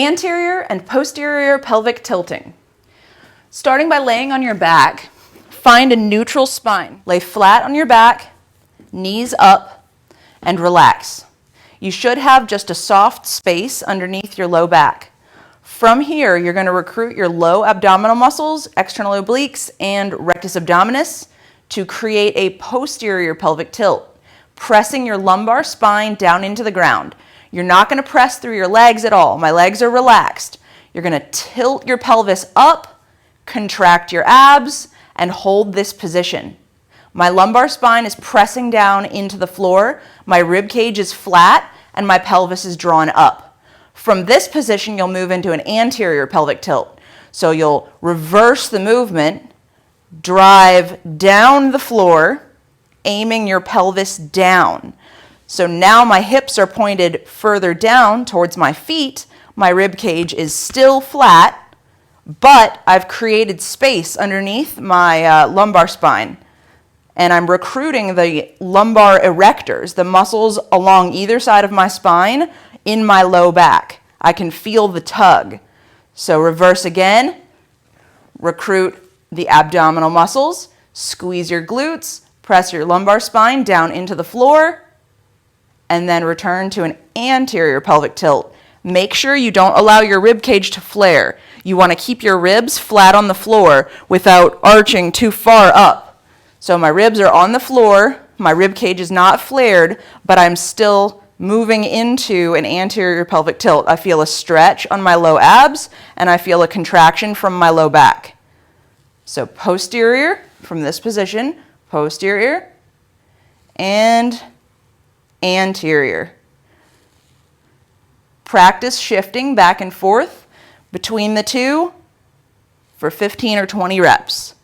Anterior and posterior pelvic tilting. Starting by laying on your back, find a neutral spine. Lay flat on your back, knees up, and relax. You should have just a soft space underneath your low back. From here, you're going to recruit your low abdominal muscles, external obliques, and rectus abdominis to create a posterior pelvic tilt, pressing your lumbar spine down into the ground. You're not going to press through your legs at all. My legs are relaxed. You're going to tilt your pelvis up, contract your abs, and hold this position. My lumbar spine is pressing down into the floor, my rib cage is flat, and my pelvis is drawn up. From this position, you'll move into an anterior pelvic tilt. So you'll reverse the movement, drive down the floor, aiming your pelvis down. So now my hips are pointed further down towards my feet. My rib cage is still flat, but I've created space underneath my lumbar spine. And I'm recruiting the lumbar erectors, the muscles along either side of my spine in my low back. I can feel the tug. So reverse again, recruit the abdominal muscles, squeeze your glutes, press your lumbar spine down into the floor, and then return to an anterior pelvic tilt. Make sure you don't allow your rib cage to flare. You want to keep your ribs flat on the floor without arching too far up. So my ribs are on the floor, my rib cage is not flared, but I'm still moving into an anterior pelvic tilt. I feel a stretch on my low abs, and I feel a contraction from my low back. So posterior from this position, posterior, and anterior. Practice shifting back and forth between the two for 15 or 20 reps.